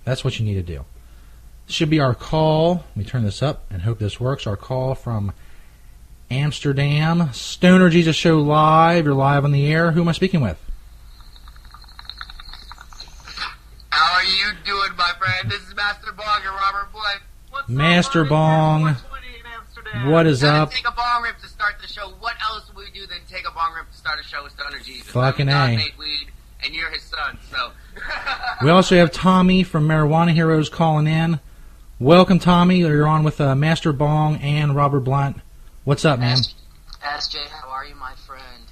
That's what you need to do. Should be our call. Let me turn this up and hope this works. Our call from Amsterdam. Stoner Jesus Show live. You're live on the air. Who am I speaking with? How are you doing, my friend? This is Master Bong and Robert Blythe. What's Master up, Bong. What is up? Take a bong rip to start the show. What else would we do than take a bong rip to start a show with Stoner Jesus? Fucking God A. made weed, and you're his son, so. We also have Tommy from Marijuana Heroes calling in. Welcome, Tommy. You're on with Master Bong and Robert Blunt. What's up, man? SJ, how are you, my friend?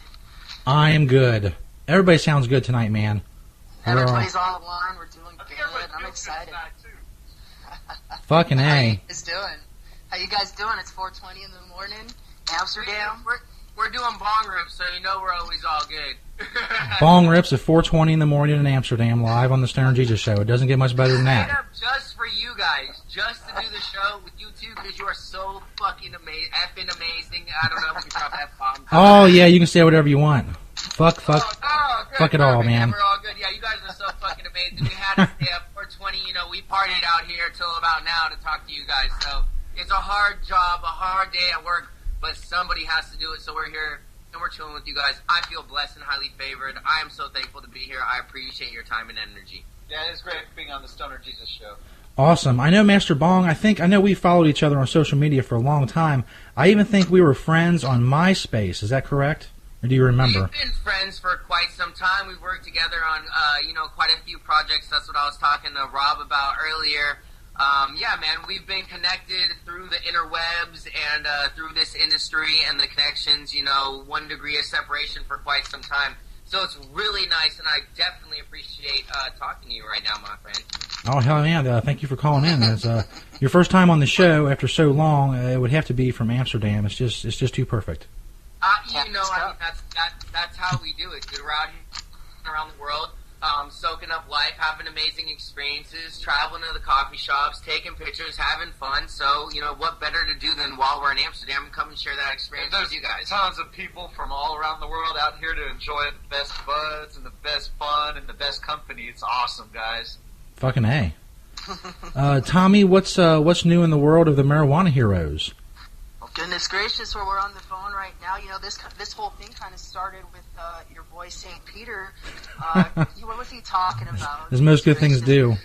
I am good. Everybody sounds good tonight, man. Everybody's on the line. We're doing good. I'm excited. Fucking A. How you guys doing? How you guys doing? It's 4:20 in the morning. Amsterdam. We're doing bong rips, so you know we're always all good. Bong rips at 4:20 in the morning in Amsterdam, live on the Stoner Jesus Show. It doesn't get much better than that. Just for you guys, just to do the show with you two, because you are so fucking effing amazing. I don't know if we can drop F-bombs. Oh, yeah, you can say whatever you want. Fuck good, it all, man. We're all good. Yeah, you guys are so fucking amazing. We had to stay up 4:20. You know, we partied out here till about now to talk to you guys. So it's a hard job, a hard day at work, but somebody has to do it. So we're here and we're chilling with you guys. I feel blessed and highly favored. I am so thankful to be here. I appreciate your time and energy. Yeah, it's great being on the Stoner Jesus Show. Awesome. I know Master Bong. I know we followed each other on social media for a long time. I even think we were friends on MySpace. Is that correct? Or do you remember? We've been friends for quite some time. We've worked together on, quite a few projects. That's what I was talking to Rob about earlier. Yeah, man, we've been connected through the interwebs and through this industry and the connections, 1 degree of separation for quite some time. So it's really nice, and I definitely appreciate talking to you right now, my friend. Oh, hell yeah. Thank you for calling in. It's your first time on the show after so long. It would have to be from Amsterdam. It's just too perfect. That's how we do it. We're out here around the world, soaking up life, having amazing experiences, traveling to the coffee shops, taking pictures, having fun. So, what better to do than while we're in Amsterdam and come and share that experience with you guys. Tons of people from all around the world out here to enjoy the best buds and the best fun and the best company. It's awesome, guys. Fucking A. Tommy, what's new in the world of the Marijuana Heroes? Goodness gracious, we're on the phone right now. This whole thing kind of started with your boy St. Peter. What was he talking about? As most good things do.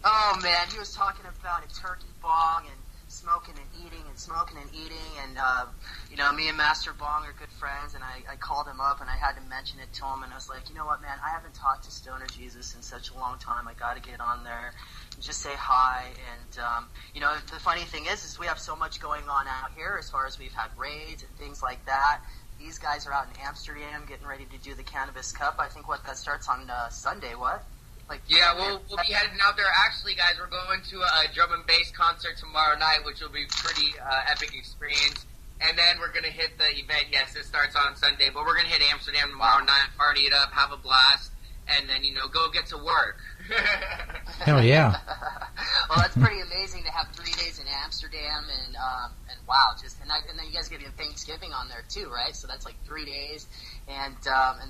Oh, man, he was talking about a turkey bong and smoking and eating. And, me and Master Bong are good friends, and I called him up, and I had to mention it to him, and I was like, you know what, man, I haven't talked to Stoner Jesus in such a long time. I got to get on there and just say hi. And, the funny thing is we have so much going on out here as far as we've had raids and things like that. These guys are out in Amsterdam getting ready to do the Cannabis Cup. I think that starts on Sunday, what? Yeah, we'll be heading out there. Actually, guys, we're going to a drum and bass concert tomorrow night, which will be pretty epic experience. And then we're going to hit the event. Yes, it starts on Sunday, but we're going to hit Amsterdam tomorrow night, party it up, have a blast, and then, go get to work. Hell yeah. Well, that's pretty amazing to have 3 days in Amsterdam, and wow, and then you guys get Thanksgiving on there too, right? So that's like 3 days and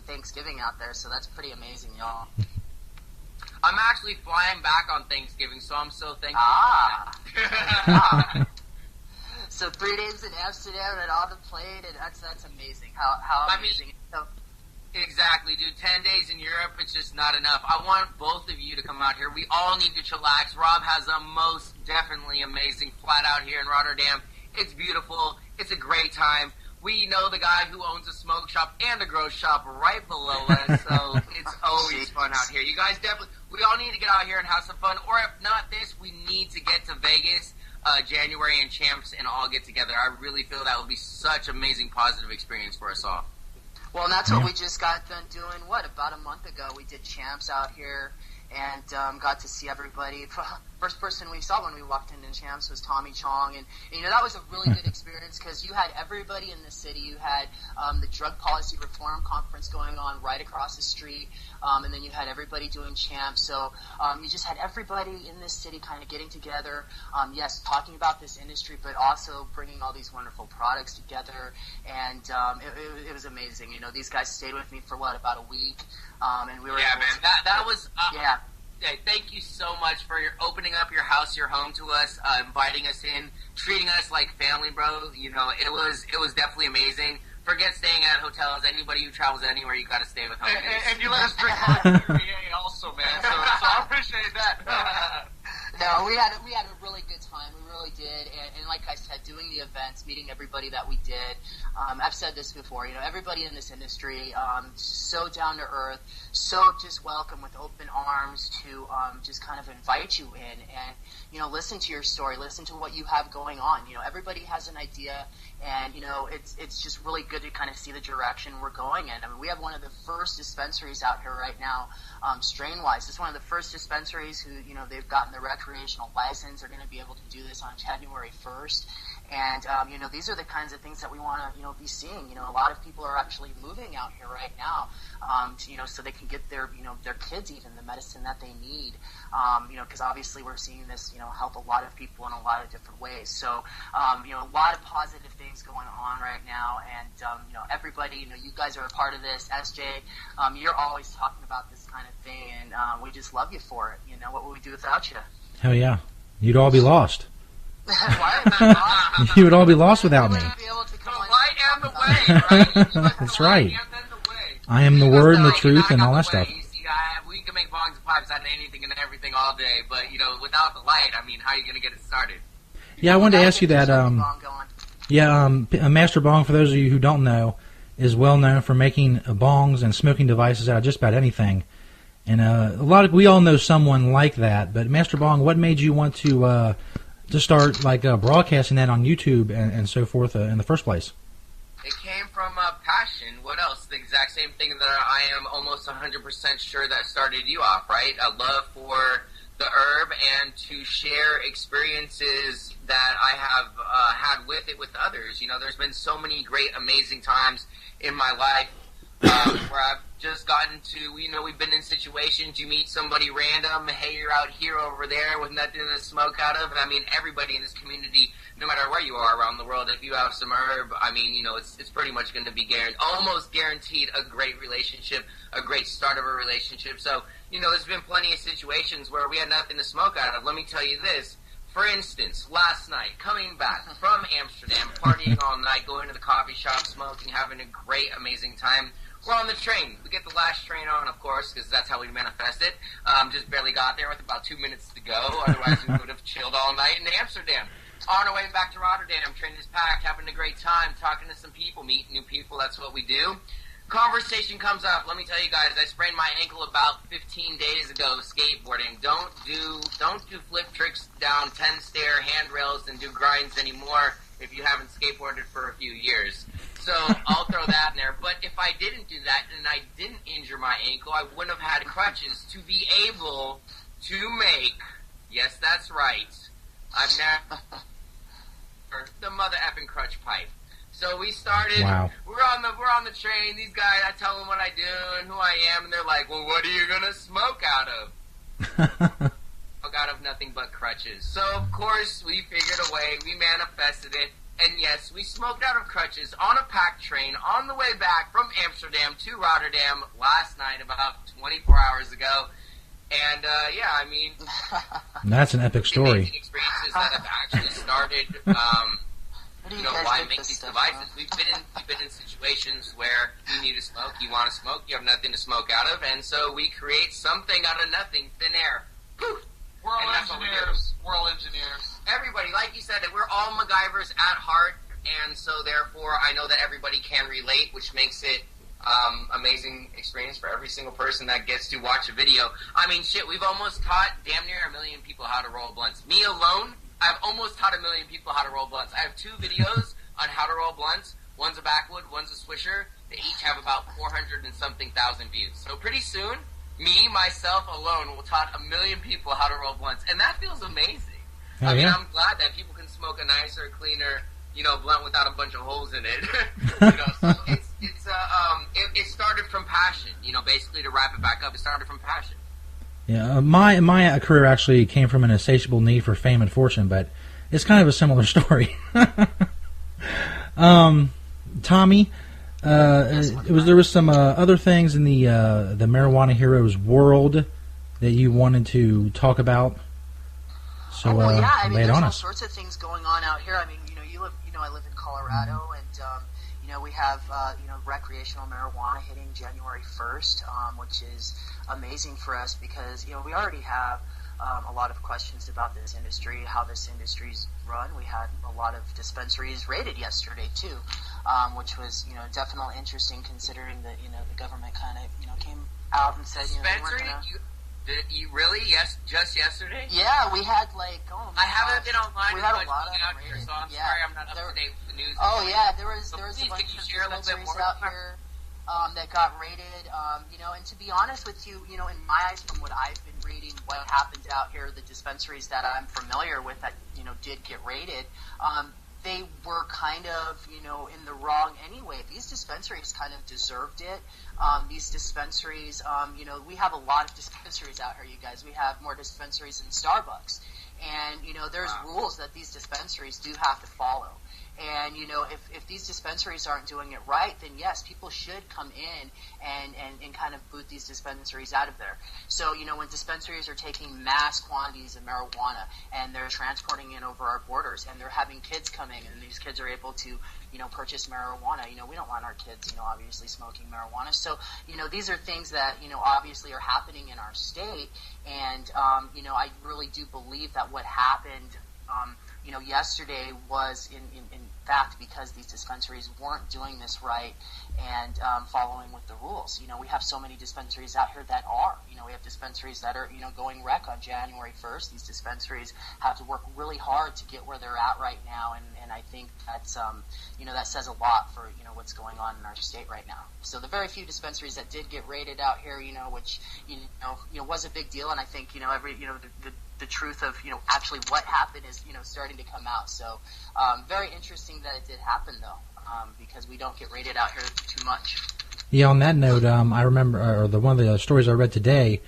Thanksgiving out there, so that's pretty amazing, y'all. I'm actually flying back on Thanksgiving, so I'm so thankful. So 3 days in Amsterdam and on the plane, and that's amazing. How amazing. Exactly, dude. 10 days in Europe, it's just not enough. I want both of you to come out here. We all need to chillax. Rob has a most definitely amazing flat out here in Rotterdam. It's beautiful. It's a great time. We know the guy who owns a smoke shop and a grow shop right below us, so it's always fun out here. You guys we all need to get out here and have some fun, or if not this, we need to get to Vegas, January and Champs, and all get together. I really feel that would be such an amazing positive experience for us all. Well, and that's what we just got done doing, about a month ago. We did Champs out here and got to see everybody. First person we saw when we walked into Champs was Tommy Chong, and that was a really good experience because you had everybody in the city. You had the Drug Policy Reform Conference going on right across the street, and then you had everybody doing Champs. So you just had everybody in this city kind of getting together, talking about this industry, but also bringing all these wonderful products together, and it was amazing. These guys stayed with me for about a week, and we were man, that was thank you so much for opening up your house, your home to us, inviting us in, treating us like family, bro. You know, it was definitely amazing. Forget staying at hotels. Anybody who travels anywhere, you got to stay with homies. And you let us drink VA also, man. So I appreciate that. No, we had a really good time. We really did, and like I said, doing the events, meeting everybody that we did. I've said this before, you know, everybody in this industry, so down to earth, so just welcome with open arms to just kind of invite you in and, you know, listen to your story, listen to what you have going on. You know, everybody has an idea, and, you know, it's just really good to kind of see the direction we're going in. I mean, we have one of the first dispensaries out here right now, strain-wise. It's one of the first dispensaries who, you know, they've gotten the recreational license. Are going to be able to do this on January 1st. And, you know, these are the kinds of things that we want to, you know, be seeing. You know, a lot of people are actually moving out here right now, you know, so they can get their, you know, their kids even the medicine that they need, you know, because obviously we're seeing this, you know, help a lot of people in a lot of different ways. So, you know, a lot of positive things going on right now. And, you know, everybody, you know, you guys are a part of this. SJ, you're always talking about this kind of thing, and we just love you for it. You know, what would we do without you? Hell yeah. You'd all be lost. Why am I lost? You would all be lost without me. Be able to come on. Light and the way, right? That's right. Light and then the way. I am the word and the truth and all that stuff. You see, we can make bongs and pipes out of anything and everything all day, but, you know, without the light, I mean, how are you going to get it started? Yeah, I wanted to ask you that. Master Bong, for those of you who don't know, is well known for making bongs and smoking devices out of just about anything. And we all know someone like that. But Master Bong, what made you want to start broadcasting that on YouTube and so forth in the first place? It came from passion. What else? The exact same thing that I am almost 100% sure that started you off, right? A love for the herb and to share experiences that I have had with it with others. You know, there's been so many great, amazing times in my life where I've just gotten to, you know, we've been in situations, you meet somebody random, hey, you're out here over there with nothing to smoke out of. I mean, everybody in this community, no matter where you are around the world, if you have some herb, I mean, you know, it's pretty much going to be almost guaranteed a great relationship, a great start of a relationship. So, you know, there's been plenty of situations where we had nothing to smoke out of. Let me tell you this. For instance, last night, coming back from Amsterdam, partying all night, going to the coffee shop, smoking, having a great, amazing time. We're on the train. We get the last train on, of course, because that's how we manifest it. Just barely got there with about 2 minutes to go. Otherwise, we would have chilled all night in Amsterdam. On our way back to Rotterdam, train is packed, having a great time, talking to some people, meeting new people. That's what we do. Conversation comes up. Let me tell you guys, I sprained my ankle about 15 days ago skateboarding. Don't do flip tricks down 10-stair handrails and do grinds anymore if you haven't skateboarded for a few years. So I'll throw that in there. But if I didn't do that and I didn't injure my ankle, I wouldn't have had crutches to be able to make, yes, that's right, I've never the mother effing crutch pipe. So we started. Wow. We're on the train. These guys, I tell them what I do and who I am, and they're like, "Well, what are you gonna smoke out of?" Smoke out of nothing but crutches. So of course we figured a way. We manifested it, and yes, we smoked out of crutches on a packed train on the way back from Amsterdam to Rotterdam last night, about 24 hours ago. And yeah, I mean, that's an epic story. Experiences that have actually started. You know, why make these devices? We've been in situations where you need to smoke, you want to smoke, you have nothing to smoke out of, and so we create something out of nothing, thin air. Poof! We're all engineers. We're all engineers. Everybody, like you said, we're all MacGyvers at heart, and so therefore I know that everybody can relate, which makes it amazing experience for every single person that gets to watch a video. I mean, shit, we've almost taught damn near 1 million people how to roll blunts. Me alone, I've almost taught 1 million people how to roll blunts. I have 2 videos on how to roll blunts. One's a backwood, one's a swisher. They each have about 400 and something thousand views. So pretty soon, me, myself alone, will taught 1 million people how to roll blunts. And that feels amazing. Oh, I mean, yeah. I'm glad that people can smoke a nicer, cleaner, you know, blunt without a bunch of holes in it. You know, so it started from passion. You know, basically to wrap it back up, it started from passion. Yeah, my career actually came from an insatiable need for fame and fortune, but it's kind of a similar story. Tommy, there was some other things in the Marijuana Heroes world that you wanted to talk about? So yeah, I mean, lay it there's on all us. sorts of things going on out here. I mean, I live in Colorado, and we have recreational marijuana hitting January 1st, which is amazing for us because we already have a lot of questions about this industry, how this industry's run. We had a lot of dispensaries raided yesterday too, which was definitely interesting considering that the government kind of came out and said they weren't gonna... Did you really? Yes, just yesterday? Yeah, we had I haven't been online. We had a lot of out here, so I'm sorry I'm not up to date with the news. Oh yeah, there was a please, bunch can you of share a little bit dispensaries more out here that got raided. And to be honest with you, in my eyes, from what I've been reading, what happened out here, the dispensaries that I'm familiar with that did get raided, they were kind of, in the wrong anyway. These dispensaries kind of deserved it. These dispensaries, we have a lot of dispensaries out here, you guys. We have more dispensaries than Starbucks. And, there's rules that these dispensaries do have to follow. And, if these dispensaries aren't doing it right, then yes, people should come in and kind of boot these dispensaries out of there. So, when dispensaries are taking mass quantities of marijuana and they're transporting it over our borders and they're having kids coming and these kids are able to, purchase marijuana, we don't want our kids, obviously smoking marijuana. So, these are things that, obviously are happening in our state. And, I really do believe that what happened, yesterday was in fact because these dispensaries weren't doing this right and following with the rules. We have so many dispensaries out here that are. We have dispensaries that are, going wreck on January 1st. These dispensaries have to work really hard to get where they're at right now, and I think that's, that says a lot for, what's going on in our state right now. So the very few dispensaries that did get raided out here, which, was a big deal, and I think, the truth of, actually what happened is, starting to come out. So very interesting that it did happen, though, because we don't get raided out here too much. Yeah, on that note, I remember, one of the stories I read today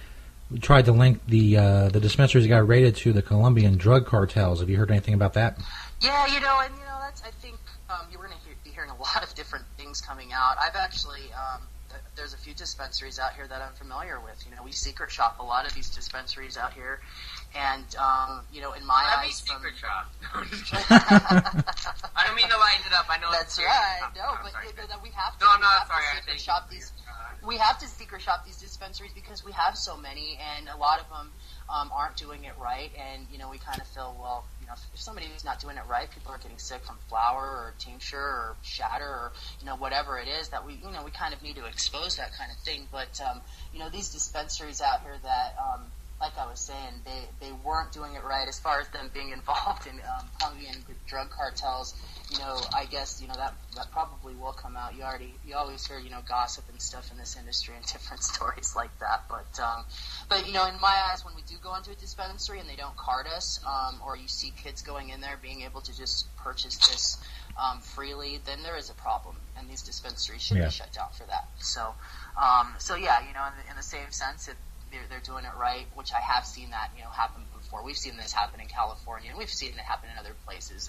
tried to link the dispensaries that got raided to the Colombian drug cartels. Have you heard anything about that? Yeah, that's, I think you're going to be hearing a lot of different things coming out. I've actually, there's a few dispensaries out here that I'm familiar with. We secret shop a lot of these dispensaries out here. And, in my eyes... secret shop. I don't mean to lighten it up. I know that's it's right. shop. No, but we have to. No, I'm not sorry. We have to secret shop these dispensaries because we have so many, and a lot of them aren't doing it right. And we kind of feel, well, if somebody's not doing it right, people are getting sick from flour or tincture or shatter or whatever it is that we kind of need to expose that kind of thing. But these dispensaries out here that like I was saying, they weren't doing it right as far as them being involved in Colombian drug cartels. I guess that probably will come out. You always hear gossip and stuff in this industry and different stories like that. But in my eyes, when we do go into a dispensary and they don't card us, or you see kids going in there being able to just purchase this freely, then there is a problem, and these dispensaries should be shut down for that. So yeah, in the same sense, if they're doing it right, which I have seen that happen before. We've seen this happen in California, and we've seen it happen in other places,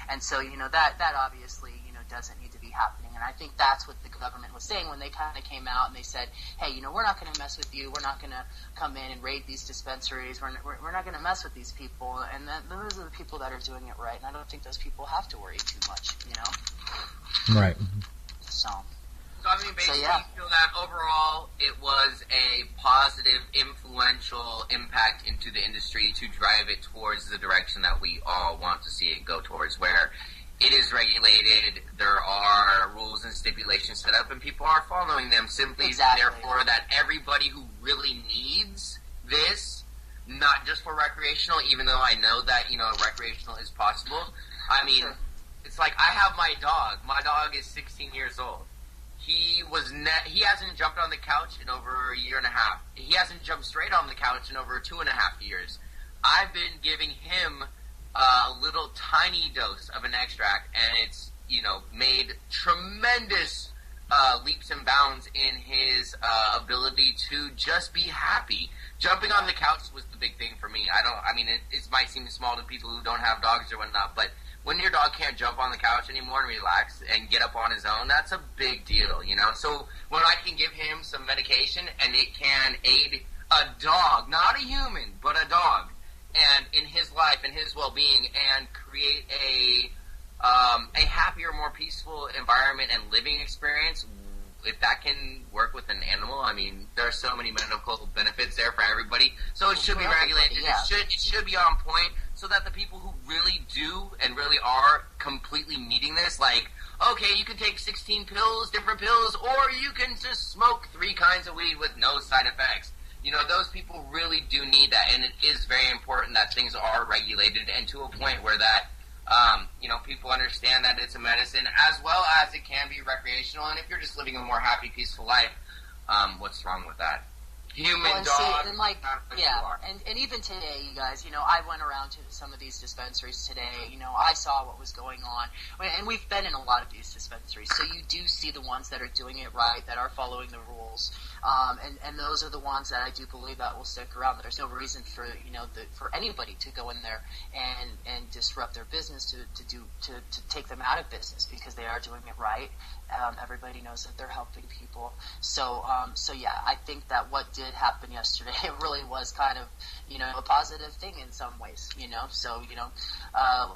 and so that obviously doesn't need to be happening. And I think that's what the government was saying when they kind of came out and they said, hey, we're not going to mess with you. We're not going to come in and raid these dispensaries. We're not going to mess with these people. And those are the people that are doing it right. And I don't think those people have to worry too much. Right. So basically, you feel that overall it was a positive, influential impact into the industry to drive it towards the direction that we all want to see it go towards, where it is regulated, there are rules and stipulations set up, and people are following them simply, therefore, that everybody who really needs this, not just for recreational, even though I know that, recreational is possible. I mean, it's like I have my dog. My dog is 16 years old. He hasn't jumped on the couch in over a year and a half. He hasn't jumped straight on the couch in over 2.5 years. I've been giving him a little tiny dose of an extract, and it's, made tremendous leaps and bounds in his ability to just be happy. Jumping on the couch was the big thing for me. It might seem small to people who don't have dogs or whatnot, but when your dog can't jump on the couch anymore and relax and get up on his own, that's a big deal, So when I can give him some medication and it can aid a dog, not a human, but a dog, and in his life and his well-being, and create a happier, more peaceful environment and living experience. If that can work with an animal, I mean, there are so many medical benefits there for everybody. So it should be regulated. Yeah. It should be on point so that the people who really do and really are completely needing this, like, okay, you can take 16 pills, different pills, or you can just smoke 3 kinds of weed with no side effects. You know, those people really do need that, and it is very important that things are regulated and to a point where that, people understand that it's a medicine as well as it can be recreational. And if you're just living a more happy, peaceful life, what's wrong with that? Human, dog, and even today, you guys, I went around to some of these dispensaries today. I saw what was going on, and we've been in a lot of these dispensaries, so you do see the ones that are doing it right, that are following the rules, and those are the ones that I do believe that will stick around. There's no reason for for anybody to go in there and disrupt their business to take them out of business, because they are doing it right. Everybody knows that they're helping people. So yeah, I think that what did happen yesterday, it really was kind of, a positive thing in some ways, So,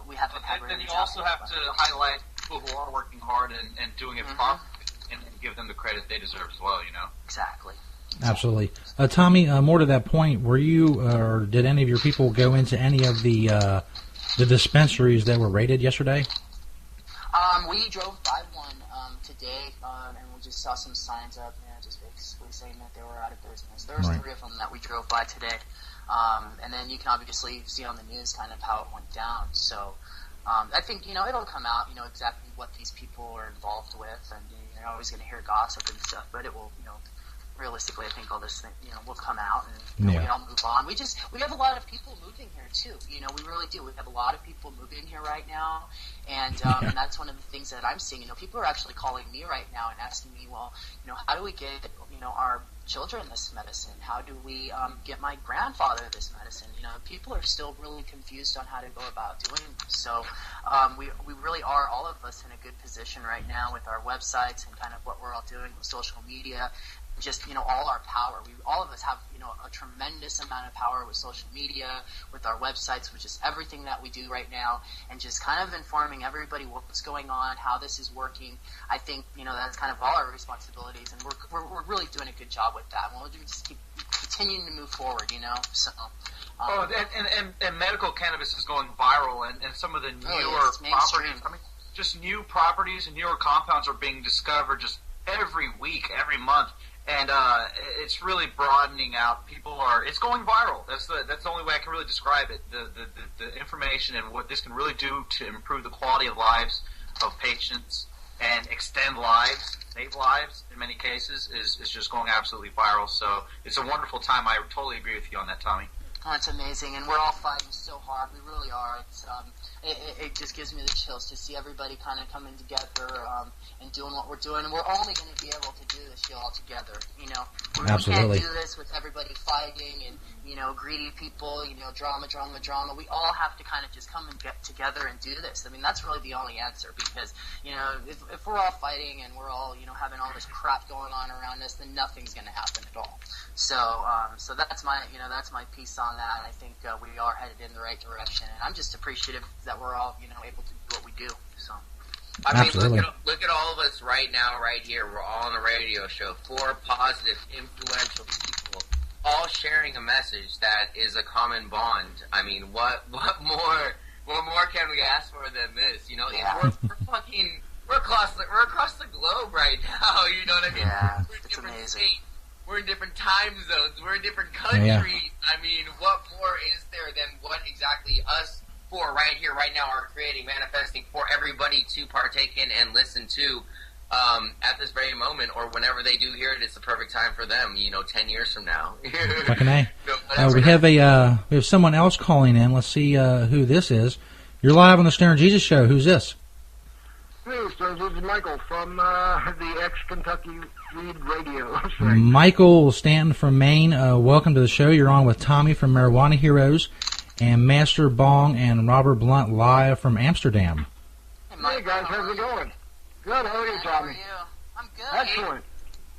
we haven't had really. And you also have to highlight people who are working hard and doing it properly, and give them the credit they deserve as well, Exactly. Absolutely. Tommy, more to that point, were you, or did any of your people go into any of the dispensaries that were raided yesterday? We drove by one today, and we just saw some signs up, just basically saying that they were out of business. There was 3 of them that we drove by today, and then you can obviously see on the news kind of how it went down. So I think it'll come out, exactly what these people are involved with, and you're always going to hear gossip and stuff, but it will, realistically, I think all this thing, will come out, and we all move on. We have a lot of people moving here too. We really do. We have a lot of people moving here right now, and that's one of the things that I'm seeing. People are actually calling me right now and asking me, well, how do we get our children this medicine? How do we get my grandfather this medicine? People are still really confused on how to go about doing this. So we really are, all of us, in a good position right now with our websites and kind of what we're all doing with social media. Just, all our power. All of us have, a tremendous amount of power with social media, with our websites, which is everything that we do right now, and just kind of informing everybody what's going on, how this is working. I think, that's kind of all our responsibilities, and we're really doing a good job with that. And we'll just keep continuing to move forward, So. And medical cannabis is going viral, and some of the newer properties, just new properties and newer compounds are being discovered just every week, every month. And it's really broadening out. It's going viral. That's the only way I can really describe it. The information and what this can really do to improve the quality of lives of patients and extend lives, save lives in many cases, is just going absolutely viral. So it's a wonderful time. I totally agree with you on that, Tommy. Oh, it's amazing, and we're all fighting so hard. We really are. It's it just gives me the chills to see everybody kind of coming together and doing what we're doing. And we're only going to be able to do this all together. Absolutely. We can't do this with everybody fighting and greedy people. Drama. We all have to kind of just come and get together and do this. I mean, that's really the only answer, because if we're all fighting and we're all having all this crap going on around us, then nothing's going to happen at all. So that's my piece on that. I think we are headed in the right direction, and I'm just appreciative that we're all able to do what we do. So. I mean, look at all of us right now, right here. We're all on a radio show. 4 positive, influential people, all sharing a message that is a common bond. I mean, what more can we ask for than this? We're across the globe right now. You know what I mean? Yeah, we're in it's different amazing. states. We're in different time zones. We're in different countries. Yeah. I mean, what more is there than what exactly us four right here, right now, are creating, manifesting for everybody to partake in and listen to at this very moment, or whenever they do hear it, it's the perfect time for them, 10 years from now. Fucking A. We have someone else calling in. Let's see who this is. You're live on the Stoner Jesus Show. Who's this? Hey, so this is Michael from the ex-Kentucky Weed Radio. Michael Stanton from Maine. Welcome to the show. You're on with Tommy from Marijuana Heroes and Master Bong and Robert Blunt live from Amsterdam. Hey guys, how's it going? Good, how are you, Tommy? How are you? I'm good. Excellent.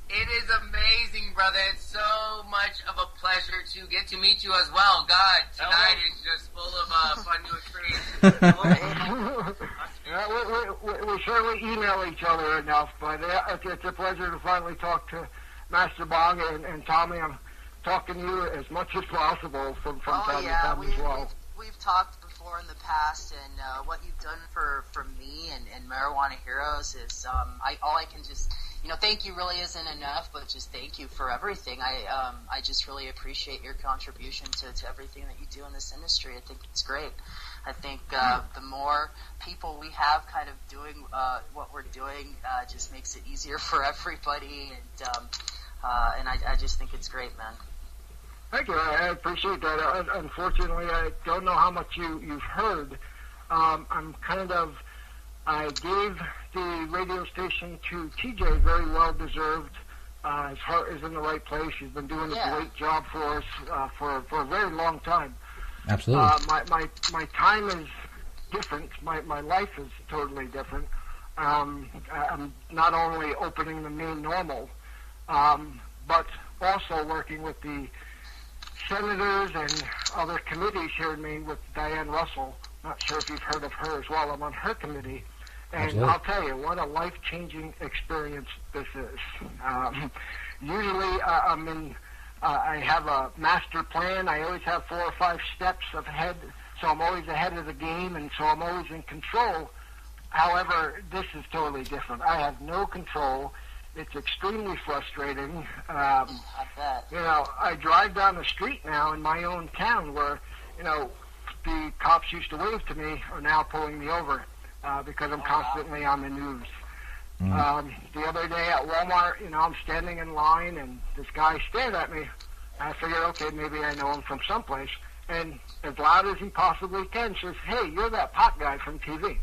It is amazing, brother. It's so much of a pleasure to get to meet you as well. God, tonight is just full of fun new experiences. We certainly email each other enough, but it's a pleasure to finally talk to Master Bong and Tommy. I'm talking to you as much as possible from time to time as well. We've talked before in the past, and what you've done for me and Marijuana Heroes is all I can just thank you really isn't enough, but just thank you for everything. I just really appreciate your contribution to everything that you do in this industry. I think it's great. I think the more people we have kind of doing what we're doing just makes it easier for everybody, and I just think it's great, man. Thank you. I appreciate that. Unfortunately, I don't know how much you've heard. I gave the radio station to TJ, very well deserved. His heart is in the right place. He's been doing a great job for us for a very long time. Absolutely. My time is different. My life is totally different. I'm not only opening the main normal, but also working with the senators and other committees here in Maine with Diane Russell. Not sure if you've heard of her as well. I'm on her committee. And Absolutely. I'll tell you, what a life-changing experience this is. Usually I have a master plan. I always have 4 or 5 steps ahead, so I'm always ahead of the game, and so I'm always in control. However, this is totally different. I have no control. It's extremely frustrating. I bet. I drive down the street now in my own town where, the cops used to wave to me are now pulling me over because I'm constantly on the news. The other day at Walmart, I'm standing in line and this guy stared at me. I figured, okay, maybe I know him from someplace. And as loud as he possibly can says, "Hey, you're that pot guy from TV."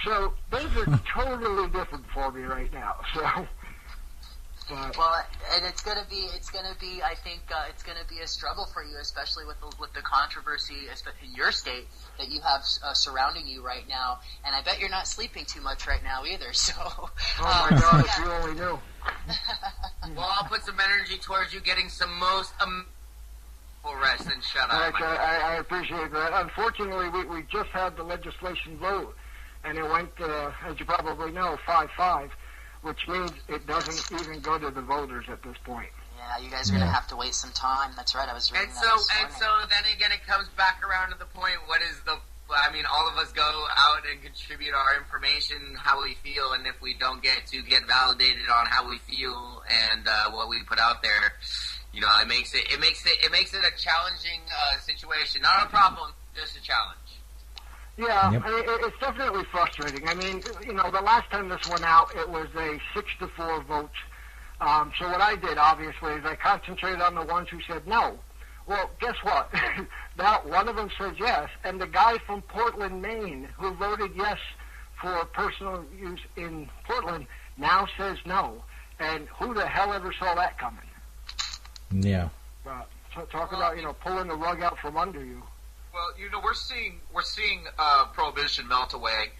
So things are totally different for me right now. So. Well, and it's gonna be. I think it's gonna be a struggle for you, especially with the controversy in your state that you have surrounding you right now. And I bet you're not sleeping too much right now either. So. Oh my God! If you only knew. Well, I'll put some energy towards you getting some most rest and shut up. I appreciate that. Unfortunately, we just had the legislation vote, and it went, as you probably know, 5-5. Which means it doesn't even go to the voters at this point. Yeah, you guys are going to have to wait some time. That's right, I was reading that this morning. So then again, it comes back around to the point, all of us go out and contribute our information, how we feel, and if we don't get validated on how we feel and what we put out there, it makes it a challenging situation. Not a problem, just a challenge. Yeah, Yep. It's definitely frustrating. I mean, the last time this went out, it was a 6-4 vote. So what I did, obviously, is I concentrated on the ones who said no. Well, guess what? Now one of them says yes, and the guy from Portland, Maine, who voted yes for personal use in Portland, now says no. And who the hell ever saw that coming? Yeah. Talk about, pulling the rug out from under you. Well, we're seeing prohibition melt away,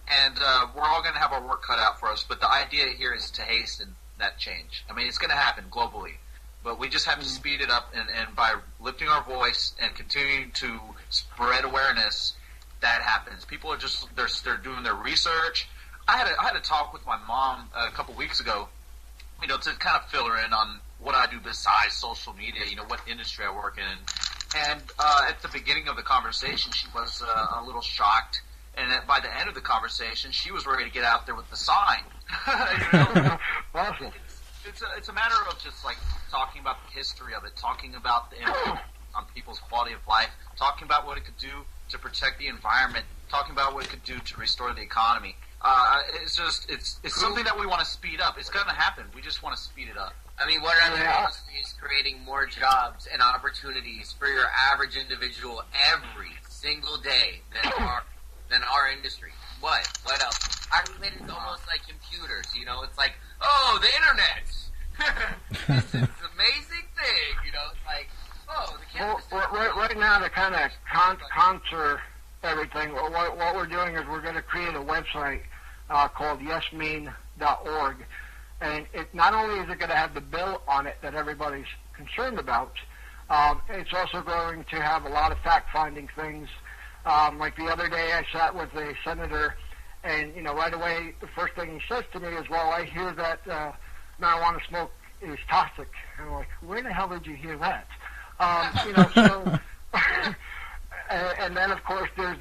and we're all going to have our work cut out for us. But the idea here is to hasten that change. I mean, it's going to happen globally, but we just have to speed it up. And by lifting our voice and continuing to spread awareness, that happens. People are they're doing their research. I had a talk with my mom a couple weeks ago, to kind of fill her in on what I do besides social media. What industry I work in. And at the beginning of the conversation, she was a little shocked. And by the end of the conversation, she was ready to get out there with the sign. It's a matter of just like talking about the history of it, talking about the impact on people's quality of life, talking about what it could do to protect the environment, talking about what it could do to restore the economy. It's something that we want to speed up. It's going to happen. We just want to speed it up. I mean, what other industry is creating more jobs and opportunities for your average individual every single day than our industry? What else? I mean, it's almost like computers. It's like, oh, the internet. This is an amazing thing. It's like, oh, the campus. Well, right now to kind of counter everything, what we're doing is we're going to create a website called yesmaine.org. And it not only is it going to have the bill on it that everybody's concerned about, it's also going to have a lot of fact-finding things. Like the other day, I sat with a senator, and right away, the first thing he says to me is, "Well, I hear that marijuana smoke is toxic." And I'm like, "Where the hell did you hear that?" So. And then, of course, there's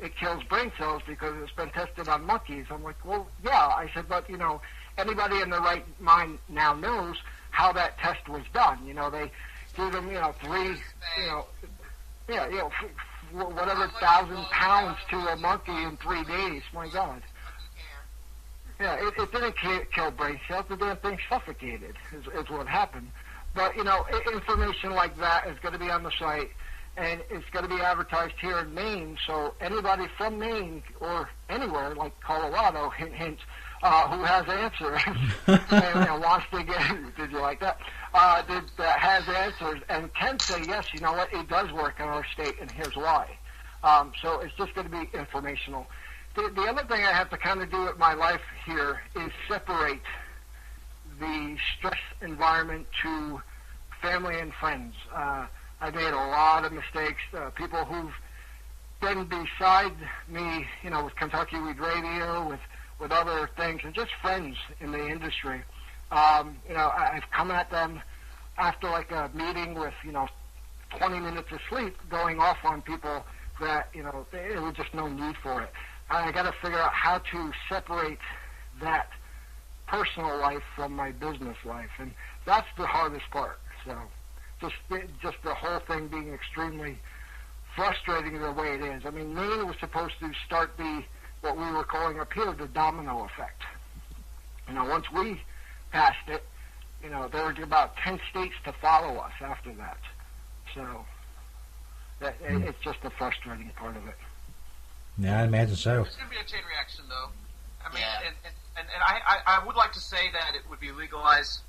it kills brain cells because it's been tested on monkeys. I'm like, well, yeah. I said, but, anybody in their right mind now knows how that test was done. They gave them, whatever 1,000 pounds to a monkey in 3 days. My God. Yeah, it didn't kill brain cells. The damn thing suffocated is what happened. But, information like that is going to be on the site. And it's going to be advertised here in Maine, so anybody from Maine or anywhere, like Colorado, hint, hint, who has answers and wants to get, did you like that? That has answers and can say, yes, you know what, it does work in our state, and here's why. So it's just going to be informational. The other thing I have to kind of do with my life here is separate the stress environment to family and friends. I made a lot of mistakes. People who've been beside me, with Kentucky Weed Radio, with other things, and just friends in the industry. I've come at them after like a meeting with, 20 minutes of sleep, going off on people that, there was just no need for it. I got to figure out how to separate that personal life from my business life, and that's the hardest part. So. Just the whole thing being extremely frustrating the way it is. I mean, Maine was supposed to start what we were calling up here the domino effect. Once we passed it, there were about 10 states to follow us after that. So it's just the frustrating part of it. Yeah, I imagine so. It's going to be a chain reaction, though. I mean, and I would like to say that it would be legalized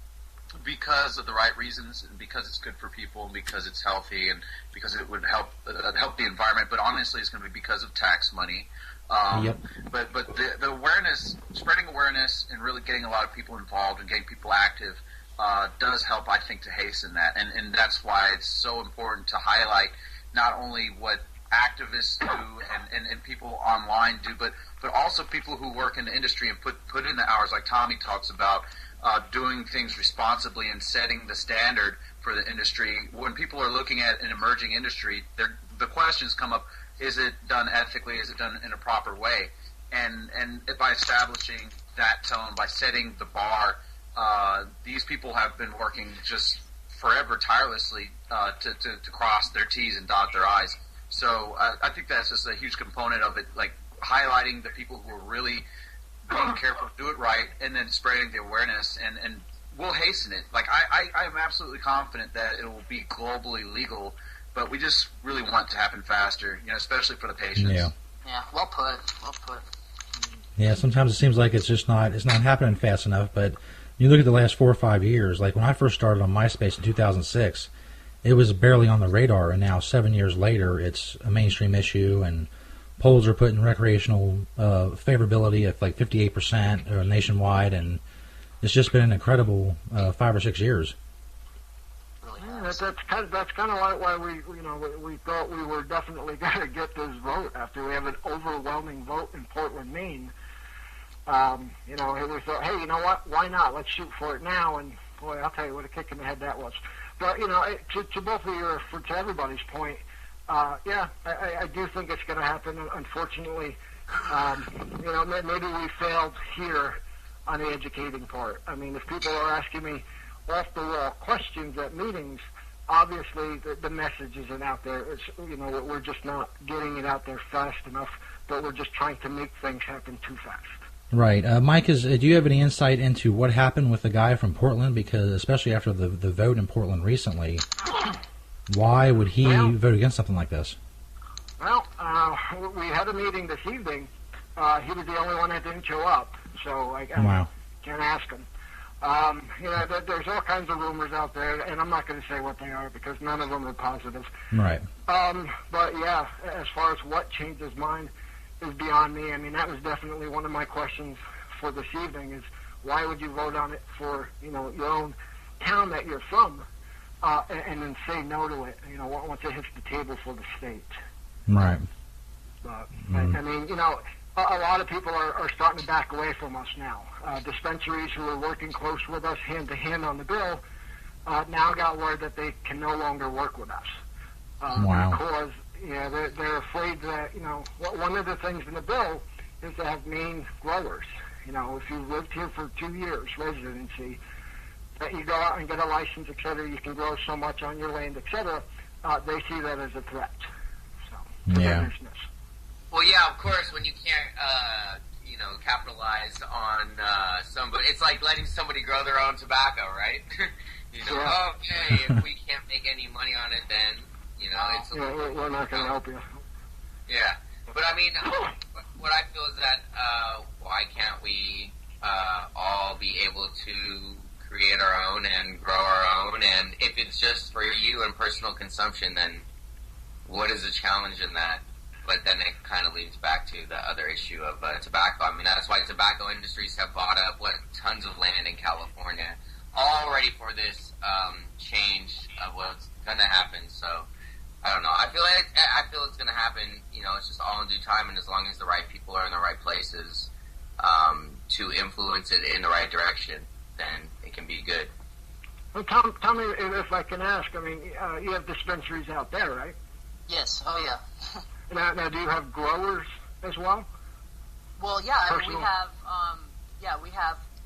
because of the right reasons, and because it's good for people, and because it's healthy, and because it would help the environment. But honestly, it's going to be because of tax money. Yep. But the awareness, spreading awareness, and really getting a lot of people involved and getting people active does help, I think, to hasten that. And that's why it's so important to highlight not only what activists do and people online do, but also people who work in the industry and put in the hours, like Tommy talks about. Doing things responsibly and setting the standard for the industry. When people are looking at an emerging industry, the questions come up: is it done ethically? Is it done in a proper way? And by establishing that tone, by setting the bar, these people have been working just forever tirelessly to cross their T's and dot their I's. So I think that's just a huge component of it, like highlighting the people who are really being careful to do it right, and then spreading the awareness, and we'll hasten it. Like I'm absolutely confident that it will be globally legal, but we just really want it to happen faster, especially for the patients. Yeah, well put. Yeah, sometimes it seems like it's not happening fast enough, but you look at the last 4 or 5 years, like when I first started on MySpace in 2006, it was barely on the radar, and now 7 years later, it's a mainstream issue, and polls are putting recreational favorability at like 58% nationwide, and it's just been an incredible 5 or 6 years. Yeah, that's kind of why we thought we were definitely going to get this vote after we have an overwhelming vote in Portland, Maine. It was hey, you know what? Why not? Let's shoot for it now. And boy, I'll tell you what a kick in the head that was. But to both of to everybody's point. I do think it's going to happen. Unfortunately, maybe we failed here on the educating part. I mean, if people are asking me off-the-wall questions at meetings, obviously the message isn't out there. It's, we're just not getting it out there fast enough, but we're just trying to make things happen too fast. Right. Mike, do you have any insight into what happened with the guy from Portland? Because especially after the vote in Portland recently, why would he vote against something like this? Well, we had a meeting this evening. He was the only one that didn't show up, so I can't ask him. There's all kinds of rumors out there, and I'm not going to say what they are because none of them are positive. Right. But yeah, as far as what changed his mind is beyond me. I mean, that was definitely one of my questions for this evening is Why would you vote on it for, your own town that you're from, and then say no to it, once it hits the table for the state? Right. I mean, a lot of people are starting to back away from us now. Dispensaries who are working close with us hand to hand on the bill now got word that they can no longer work with us. Wow. Because they're afraid that, one of the things in the bill is to have main growers. If you've lived here for 2 years, residency, that you go out and get a license, et cetera, you can grow so much on your land, et cetera, they see that as a threat. So, yeah. business. Well, yeah, of course, when you can't, capitalize on somebody, it's like letting somebody grow their own tobacco, right? Okay, if we can't make any money on it, then, it's... we're not going to help you. Yeah, but I mean, what I feel is that why can't we all be able to create our own and grow our own? And if it's just for you and personal consumption, then what is the challenge in that? But then it kind of leads back to the other issue of tobacco. I mean, that's why tobacco industries have bought up tons of land in California, all ready for this change of what's going to happen. So I don't know. I feel it's going to happen. It's just all in due time, and as long as the right people are in the right places to influence it in the right direction, then it can be good. Well, Tom, tell me if I can ask. I mean, you have dispensaries out there, right? Yes. Oh, yeah. Now, do you have growers as well? Well, yeah. I mean,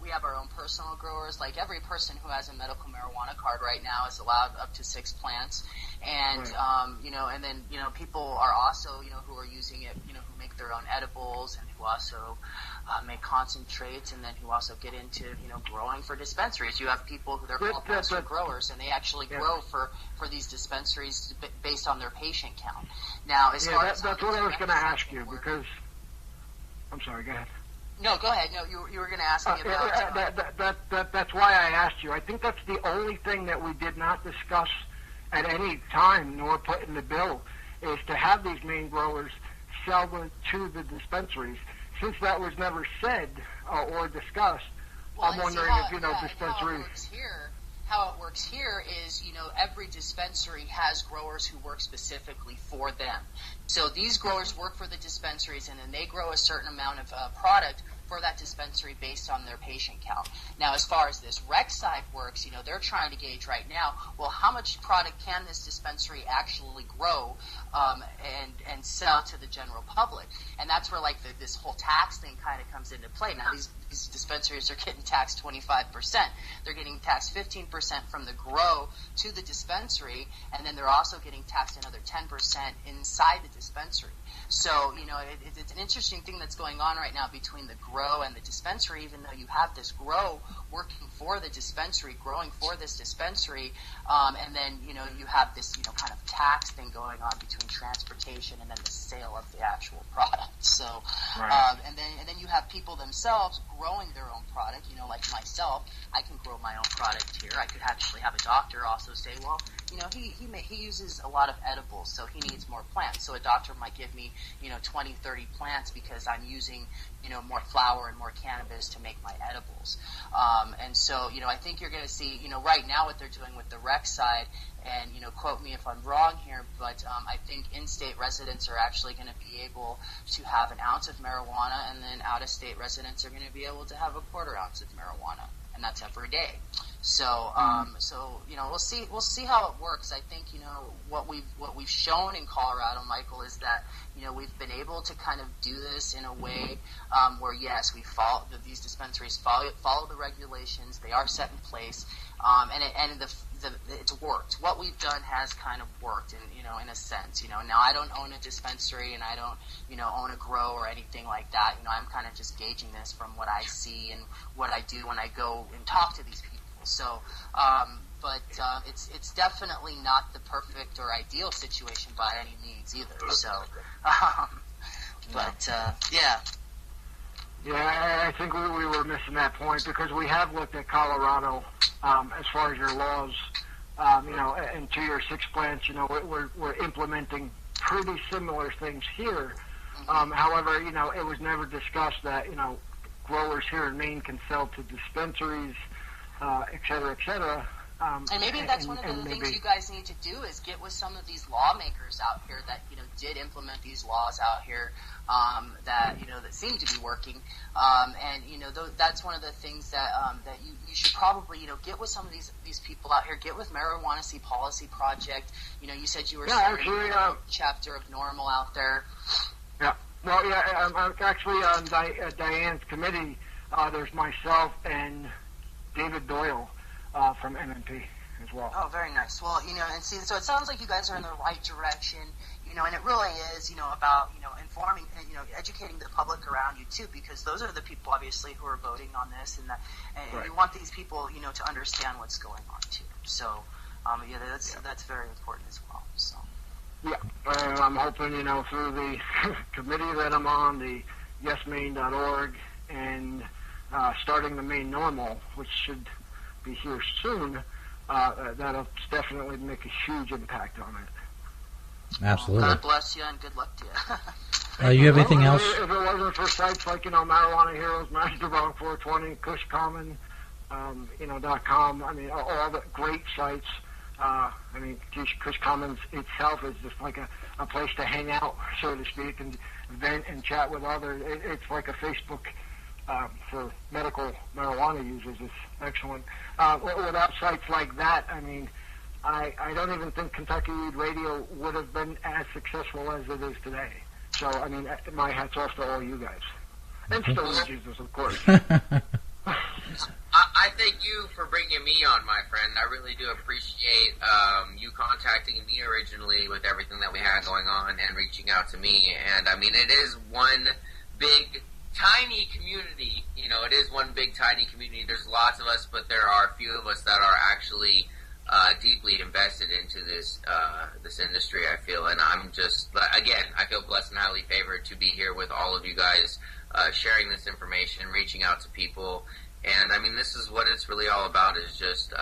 we have our own personal growers. Like every person who has a medical marijuana card right now is allowed up to 6 plants, and right. And then people are also who are using it, who make their own edibles and who also make concentrates, and then who also get into growing for dispensaries. You have people who they're called master growers, and they actually grow for these dispensaries based on their patient count. Now, as far as that's what I was going to ask you because I'm sorry. Go ahead. No, go ahead. No, you were going to ask me about... That's why I asked you. I think that's the only thing that we did not discuss at any time, nor put in the bill, is to have these main growers sell them to the dispensaries. Since that was never said or discussed, I'm wondering if, dispensaries... How it works here is, every dispensary has growers who work specifically for them. So these growers work for the dispensaries, and then they grow a certain amount of product for that dispensary based on their patient count. Now, as far as this rec side works, they're trying to gauge right now, well, how much product can this dispensary actually grow and sell to the general public? And that's where, this whole tax thing kind of comes into play. Now, these dispensaries are getting taxed 25%. They're getting taxed 15% from the grow to the dispensary, and then they're also getting taxed another 10% inside the dispensary. So, it's an interesting thing that's going on right now between the grow and the dispensary, even though you have this grow working for the dispensary, growing for this dispensary, and then, you have this, kind of tax thing going on between transportation and then the sale of the actual product. So, right. and then you have people themselves growing their own product, like myself. I can grow my own product here. I could actually have a doctor also say, well, he uses a lot of edibles, so he needs more plants. So a doctor might give me, 20, 30 plants because I'm using, more flower and more cannabis to make my edibles. And so, I think you're going to see, right now what they're doing with the rec side, and, quote me if I'm wrong here, but I think in-state residents are actually going to be able to have an ounce of marijuana, and then out-of-state residents are going to be able to have a quarter ounce of marijuana, and that's every day. So, we'll see how it works. I think, what we've shown in Colorado, Michael, is that, we've been able to kind of do this in a way where, yes, we follow these dispensaries follow the regulations. They are set in place, and it's worked. What we've done has kind of worked, in a sense. Now I don't own a dispensary, and I don't, own a grow or anything like that. I'm kind of just gauging this from what I see and what I do when I go and talk to these people. So, but it's definitely not the perfect or ideal situation by any means either. So, yeah. Yeah, I think we were missing that point because we have looked at Colorado as far as your laws. And to your 6 plants, we're implementing pretty similar things here. However, it was never discussed that, growers here in Maine can sell to dispensaries, et cetera, et cetera. And maybe that's one of the things you guys need to do is get with some of these lawmakers out here that did implement these laws out here that seem to be working. And that's one of the things that that you should probably get with some of these people out here. Get with Marijuana Sea Policy Project. You said you were starting a chapter of NORML out there. Yeah. Well, yeah. I'm actually on Diane's committee. There's myself and David Doyle. From MMP as well. Oh, very nice. Well, and see, so it sounds like you guys are in the right direction, and it really is, about, informing, educating the public around you too, because those are the people, obviously, who are voting on this, and right. You want these people, to understand what's going on too. So, that's very important as well. So. Yeah, and I'm hoping, through the committee that I'm on, the yesmaine.org, and starting the Maine NORML, which should be here soon, that'll definitely make a huge impact on it. Absolutely. God bless you and good luck to you. You have anything else? If it wasn't for sites like, Marijuana Heroes, Master Bong 420, Kush Common, .com, all the great sites. Kush Commons itself is just like a place to hang out, so to speak, and vent and chat with others. It's like a Facebook for medical marijuana users. Is excellent. Without sites like that, I don't even think Kentucky Weed Radio would have been as successful as it is today. So, my hat's off to all you guys. And Stoner Jesus, of course. I thank you for bringing me on, my friend. I really do appreciate you contacting me originally with everything that we had going on and reaching out to me. And, it is one big tiny community, it is one big tiny community. There's lots of us, but there are a few of us that are actually deeply invested into this industry, I feel. And I'm just, again, I feel blessed and highly favored to be here with all of you guys, sharing this information, reaching out to people. And this is what it's really all about, is just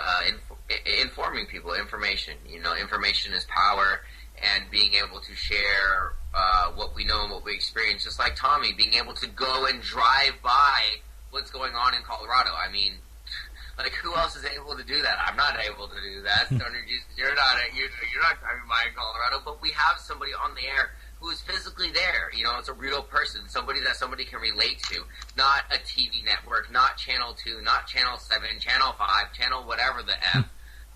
informing people. Information, information is power, and being able to share what we know and what we experience, just like Tommy, being able to go and drive by what's going on in Colorado. Who else is able to do that? I'm not able to do that. Stoner Jesus, you're not driving by in Colorado, but we have somebody on the air who is physically there. It's a real person, somebody that somebody can relate to, not a TV network, not Channel 2, not Channel 7, Channel 5, Channel whatever the F.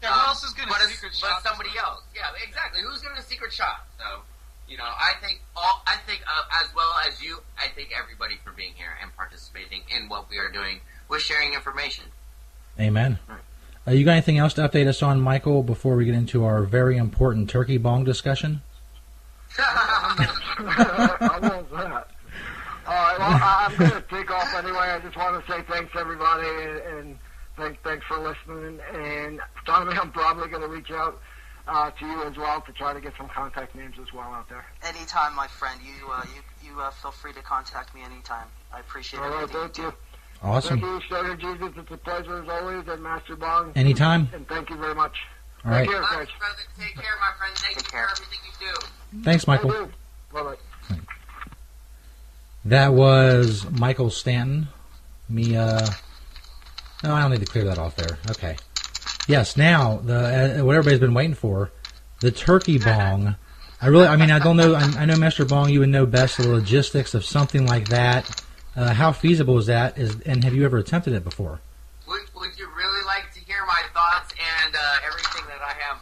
Yeah, who else is going to secret shop? But somebody else. Yeah, exactly. Who's going to secret shop? So, I think as well as you, I thank everybody for being here and participating in what we are doing with sharing information. Amen. You got anything else to update us on, Michael, before we get into our very important turkey bong discussion? I love that. All right, well, I'm going to take off anyway. I just want to say thanks, everybody, and thanks for listening. And Tommy, I'm probably going to reach out to you as well to try to get some contact names as well out there. Anytime, my friend. You feel free to contact me anytime. I appreciate it. All right, thank you. Awesome. Thank you, Stoner Jesus. It's a pleasure as always, and Master Bong. Anytime. And thank you very much. All right. Take care, guys. Take care, my friend. Thank you for everything you do. Thanks, Michael. Bye-bye. That was Michael Stanton. No, I don't need to clear that off there. Okay. Yes, now, what everybody's been waiting for, the turkey bong. I don't know. I know, Master Bong, you would know best the logistics of something like that. How feasible is that? And have you ever attempted it before? Would you really like to hear my thoughts and everything that I have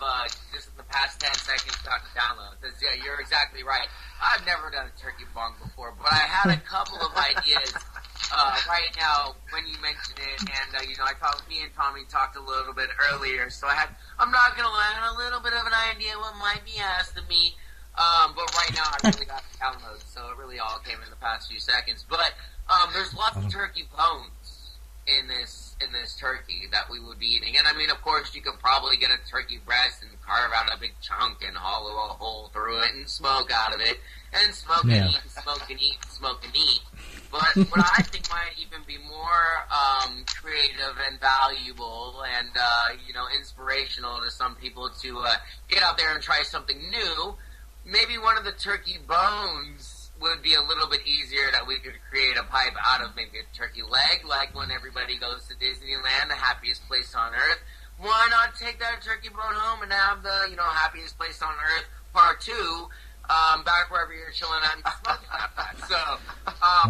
just in the past 10 seconds got to download? Because, yeah, you're exactly right. I've never done a turkey bong before, but I had a couple of ideas right now when you mentioned it. And, me and Tommy talked a little bit earlier, so I'm not going to lie, I had a little bit of an idea what might be asked of me. But right now I really got to download, so it really all came in the past few seconds. But there's lots of turkey bones in this turkey that we would be eating. And of course, you could probably get a turkey breast and carve out a big chunk and hollow a hole through it and smoke out of it and smoke and eat and smoke and eat and smoke and eat. But what I think might even be more creative and valuable and inspirational to some people to get out there and try something new. Maybe one of the turkey bones would be a little bit easier that we could create a pipe out of maybe a turkey leg, like when everybody goes to Disneyland, the happiest place on earth. Why not take that turkey bone home and have the, happiest place on earth part 2, back wherever you're chilling at and smoking that. So,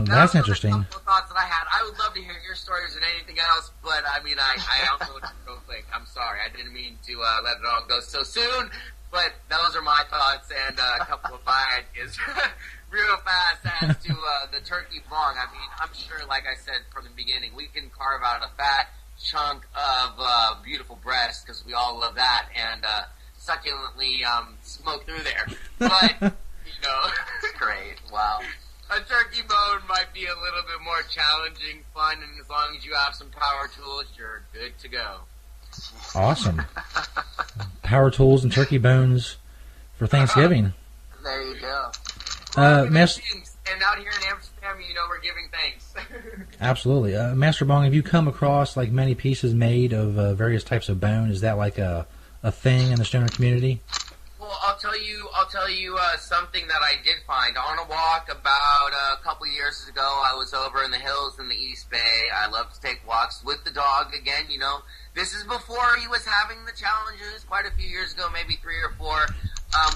that's interesting. A couple of thoughts that I had. I would love to hear your stories and anything else, but I mean, I also real quick. I'm sorry, I didn't mean to let it all go so soon. But those are my thoughts and a couple of my ideas. Real fast as to the turkey bong. I mean, I'm sure, like I said from the beginning, we can carve out a fat chunk of beautiful breast because we all love that and succulently smoke through there. But, Great. Wow. A turkey bone might be a little bit more challenging, fun, and as long as you have some power tools, you're good to go. Awesome. Power tools and turkey bones for Thanksgiving. There you go. And out here in Amsterdam, we're giving thanks. Absolutely. Master Bong, have you come across like many pieces made of various types of bone? Is that like a thing in the stoner community? Well, I'll tell you something that I did find on a walk about a couple years ago. I was over in the hills in the East Bay. I love to take walks with the dog again. This is before he was having the challenges. Quite a few years ago, maybe 3 or 4.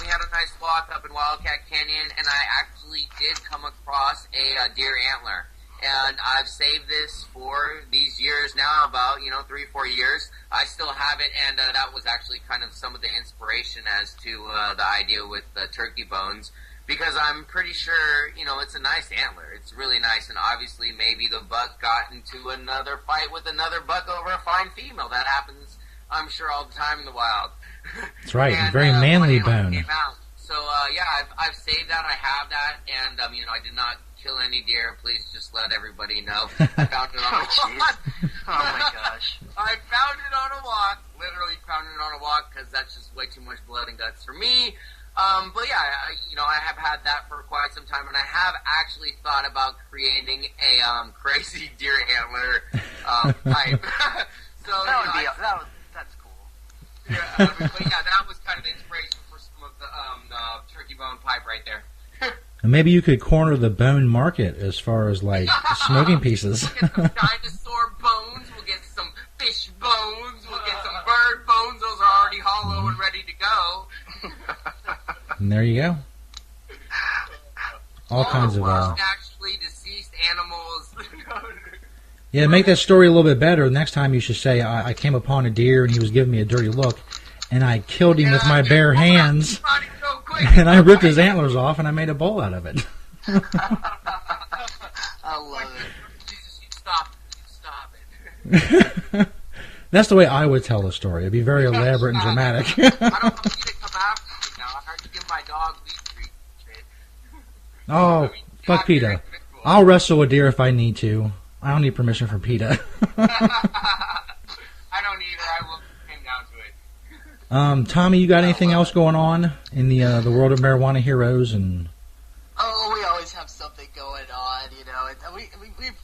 We had a nice walk up in Wildcat Canyon, and I actually did come across a deer antler. And I've saved this for these years now, about 3 or 4 years. I still have it, and that was actually kind of some of the inspiration as to the idea with the turkey bones, because I'm pretty sure it's a nice antler. It's really nice, and obviously maybe the buck got into another fight with another buck over a fine female. That happens, I'm sure, all the time in the wild. That's right, and, very manly bone. So I've saved that. I have that, and I did not kill any deer. Please just let everybody know. I found it on a walk. Oh my gosh! I found it on a walk. Literally found it on a walk because that's just way too much blood and guts for me. But yeah, I have had that for quite some time, and I have actually thought about creating a crazy deer antler pipe. So that's cool. Yeah, but yeah, that was kind of the inspiration for some of the turkey bone pipe right there. And maybe you could corner the bone market as far as like smoking pieces. We'll get some dinosaur bones. We'll get some fish bones. We'll get some bird bones. Those are already hollow and ready to go. And there you go. All kinds of actually deceased animals. Yeah, make that story a little bit better. Next time you should say, I came upon a deer and he was giving me a dirty look, and I killed him with my bare hands, and I ripped his antlers off, and I made a bowl out of it. I love it. Jesus, you stop it. That's the way I would tell the story. It'd be very elaborate and dramatic. I don't want you to come after me now. I heard you give my dog lead treat. Oh, fuck PETA. I'll wrestle a deer if I need to. I don't need permission from PETA. I don't either. I will came down to it. Tommy, you got anything else going on in the world of marijuana heroes? And oh, we always have something going on.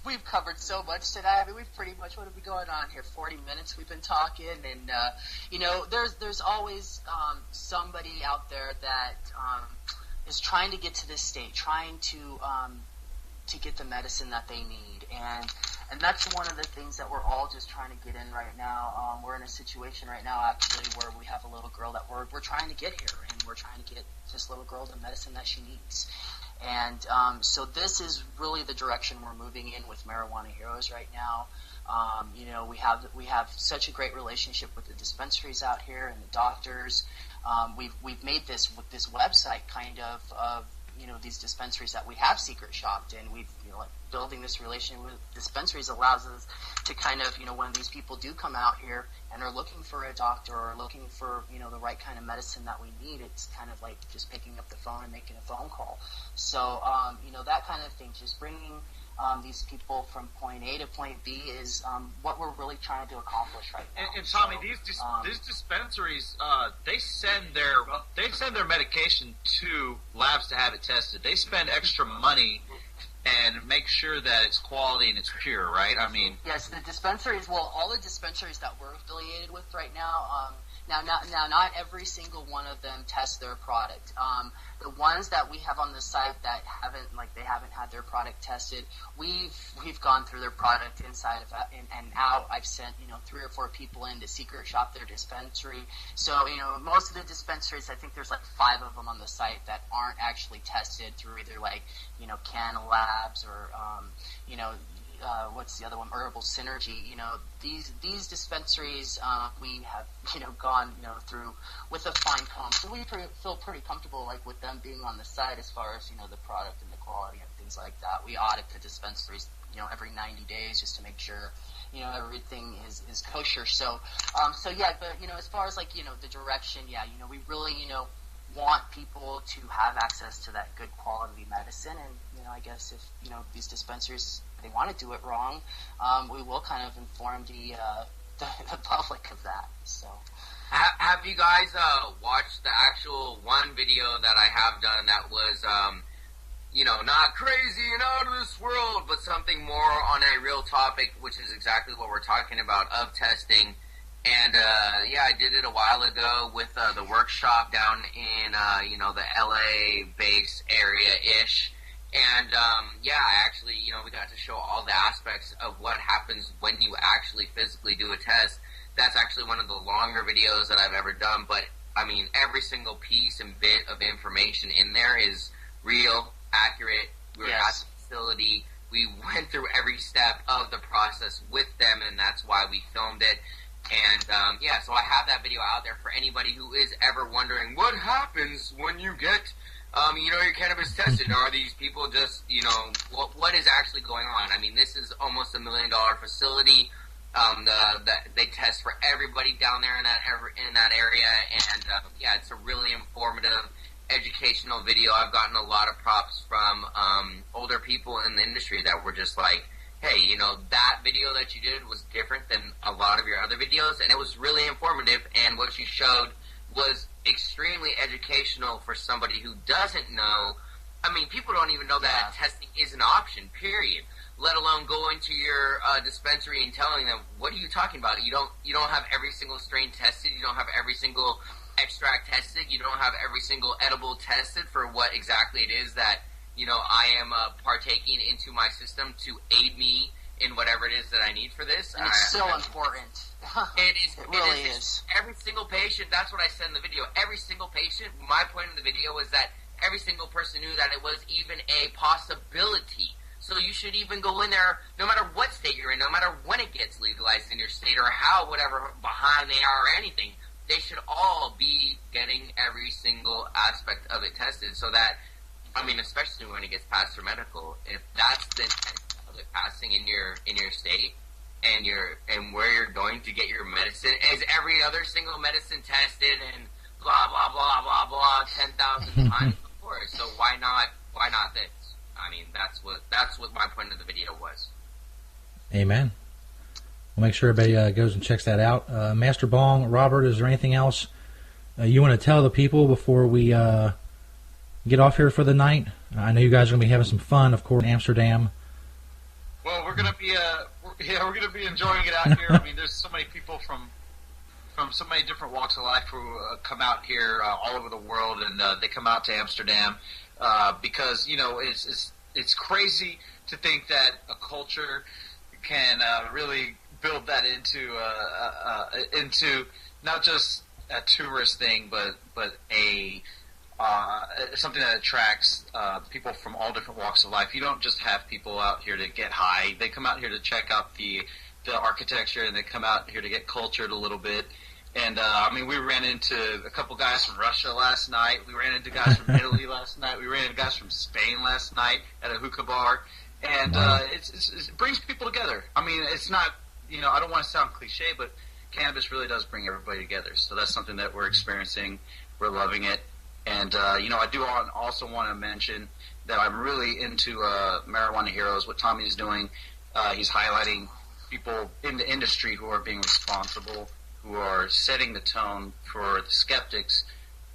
We've covered so much today. I mean, we've pretty much, what have we going on here? 40 minutes we've been talking, and there's always somebody out there that is trying to get to this state, trying to get the medicine that they need, and that's one of the things that we're all just trying to get in right now. We're in a situation right now, actually, where we have a little girl that we're trying to get here, and we're trying to get this little girl the medicine that she needs. And so this is really the direction we're moving in with Marijuana Heroes right now. We have such a great relationship with the dispensaries out here and the doctors. We've made this website kind of these dispensaries that we have secret shopped, and we've building this relation with dispensaries allows us to kind of when these people do come out here and are looking for a doctor or looking for the right kind of medicine that we need, it's kind of like just picking up the phone and making a phone call. So that kind of thing, just bringing these people from point A to point B is what we're really trying to accomplish right now. And Tommy, these dispensaries, they send their medication to labs to have it tested. They spend extra money and make sure that it's quality and it's pure, right? I mean, yes, the dispensaries. Well, all the dispensaries that we're affiliated with right now, Now, not every single one of them test their product. The ones that we have on the site that haven't had their product tested, we've gone through their product inside of and out. I've sent 3 or 4 people in to secret shop their dispensary. So most of the dispensaries, I think there's like 5 of them on the site that aren't actually tested through either Canna Labs or what's the other one? Herbal Synergy. These dispensaries we have gone through with a fine comb, so we feel pretty comfortable with them being on the site as far as the product and the quality and things like that. We audit the dispensaries every 90 days just to make sure everything is kosher. So yeah, but as far as the direction, we really want people to have access to that good quality medicine, and I guess if these dispensaries, they want to do it wrong, we will kind of inform the public of that. So, have you guys watched the actual one video that I have done that was not crazy and out of this world, but something more on a real topic, which is exactly what we're talking about, of testing? And I did it a while ago with the workshop down in the LA base area ish. And I actually we got to show all the aspects of what happens when you actually physically do a test. That's actually one of the longer videos that I've ever done, but I mean every single piece and bit of information in there is real, accurate. We were at the facility. We went through every step of the process with them, and that's why we filmed it. And so I have that video out there for anybody who is ever wondering what happens when you get your cannabis tested. Are these people just what is actually going on? I mean, this is almost $1 million facility. They test for everybody down there in that area, and it's a really informative, educational video. I've gotten a lot of props from older people in the industry that were just like, hey, that video that you did was different than a lot of your other videos, and it was really informative, and what you showed was extremely educational for somebody who doesn't know. I mean, people don't even know that testing is an option, period, let alone going to your dispensary and telling them, what are you talking about? You don't have every single strain tested. You don't have every single extract tested. You don't have every single edible tested for what exactly it is that I am partaking into my system to aid me in whatever it is that I need for this. And it's so important. It is. It really is. Every single patient, that's what I said in the video, every single patient, my point in the video was that every single person knew that it was even a possibility. So you should even go in there, no matter what state you're in, no matter when it gets legalized in your state or how, whatever, behind they are or anything, they should all be getting every single aspect of it tested so that, I mean, especially when it gets passed through medical, if that's the intent of it passing in your state and where you're going to get your medicine, is every other single medicine tested and blah blah blah blah blah 10,000 times before. So why not this? I mean, that's what my point of the video was. Amen. We'll make sure everybody goes and checks that out. Master Bong, Robert, is there anything else you want to tell the people before we get off here for the night? I know you guys are going to be having some fun, of course, in Amsterdam. Well, we're going to be enjoying it out here. I mean, there's so many people from so many different walks of life who come out here all over the world, and they come out to Amsterdam because it's crazy to think that a culture can really build that into not just a tourist thing, but a something that attracts people from all different walks of life. You don't just have people out here to get high. They come out here to check out the architecture, and they come out here to get cultured a little bit. And I mean, we ran into a couple guys from Russia last night. We ran into guys from Italy last night. We ran into guys from Spain last night at a hookah bar. And it brings people together. I mean, it's not, I don't want to sound cliche, but cannabis really does bring everybody together. So that's something that we're experiencing. We're loving it. And, I do also want to mention that I'm really into Marijuana Heroes, what Tommy's doing. He's highlighting people in the industry who are being responsible, who are setting the tone for the skeptics,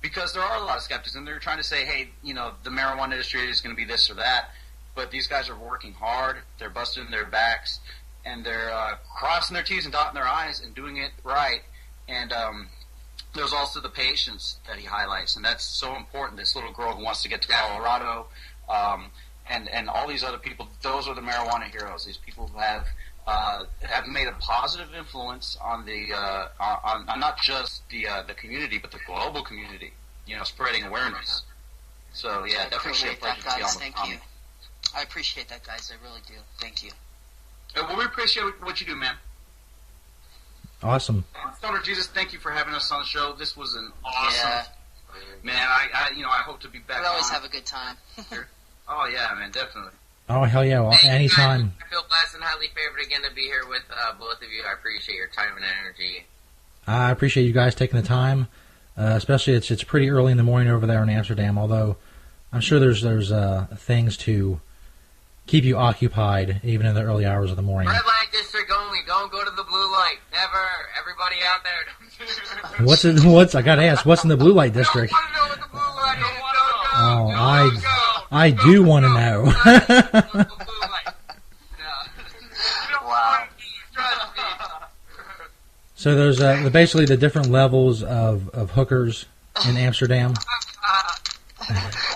because there are a lot of skeptics, and they're trying to say, hey, the marijuana industry is going to be this or that, but these guys are working hard, they're busting their backs, and they're crossing their T's and dotting their I's and doing it right. And there's also the patience that he highlights, and that's so important. This little girl who wants to get to Colorado, and all these other people. Those are the marijuana heroes. These people who have made a positive influence on the on not just the community, but the global community. You know, spreading awareness. So yeah, definitely a pleasure to be on Thank you. I appreciate that, guys. I really do. Thank you. Well, we appreciate what you do, man. Awesome. Stoner Jesus, thank you for having us on the show. This was an awesome, man. I hope to be back. We always have a good time. Oh yeah, man, definitely. Oh hell yeah! Well, anytime. I feel blessed and highly favored again to be here with both of you. I appreciate your time and energy. I appreciate you guys taking the time, especially it's pretty early in the morning over there in Amsterdam. Although I'm sure there's things to keep you occupied even in the early hours of the morning. Red light district only. Don't go to the blue light. Never. Everybody out there. What's I gotta ask? What's in the blue light district? I don't want to know what the blue light is. Don't go. I do want to know. Wow. So there's basically the different levels of hookers in Amsterdam.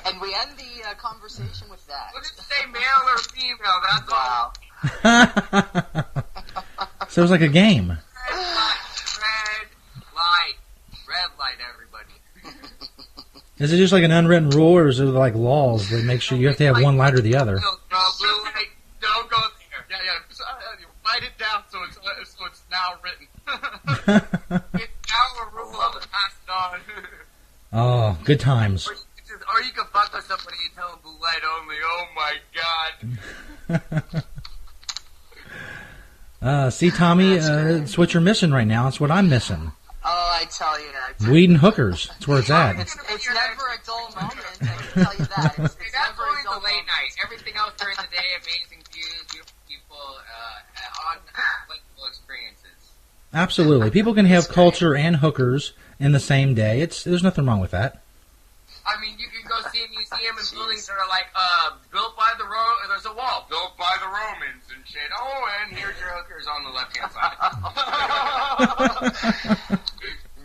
And we end the conversation with that. What did it say, male or female? That's all. So it was like a game. Red light, everybody. Is it just like an unwritten rule, or is it like laws that make sure you have to have one light or the other? No, blue light, don't go there. Yeah. Write it down so it's now written. It's now a rule of the past on. Oh, good times. Or you can fuck with somebody and tell them blue light only. Oh my god. See, Tommy, it's what you're missing right now. It's what I'm missing. Oh, I tell you. Weed and hookers. That's where it's at. It's never a dull moment, I can tell you that. It's That's never a always dull the late moment. night. Everything else during the day, amazing views, beautiful people, unbelievable experiences. Absolutely. People can have culture and hookers in the same day. There's nothing wrong with that. I mean, you can go see a museum and buildings that are like, built by the there's a wall, built by the Romans and shit. Oh, and here's your hookers on the left-hand side.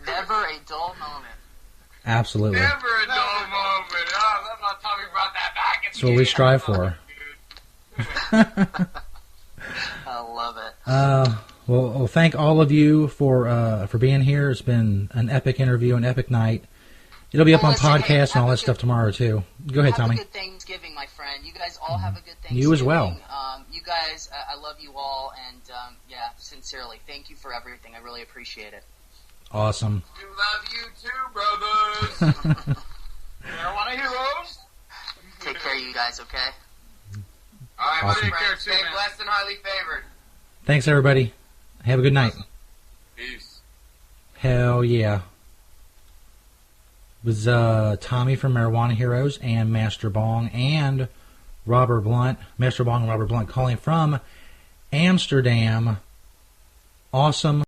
Never a dull moment. Absolutely. Never a dull moment. Oh, that's not Tommy brought that back. That's what we strive for. I love it. Well, thank all of you for being here. It's been an epic interview, an epic night. It'll be up on podcast and all that stuff tomorrow, too. Go ahead, Tommy. Have a good Thanksgiving, my friend. You guys all have a good Thanksgiving. You as well. You guys, I love you all, and sincerely, thank you for everything. I really appreciate it. Awesome. We love you too, brothers. Marijuana heroes. Take care, you guys, okay? All right, Awesome. take care, too, man. Blessed and highly favored. Thanks, everybody. Have a good night. Peace. Hell yeah. It was Tommy from Marijuana Heroes and Master Bong and Robert Blunt. Master Bong and Robert Blunt calling from Amsterdam. Awesome.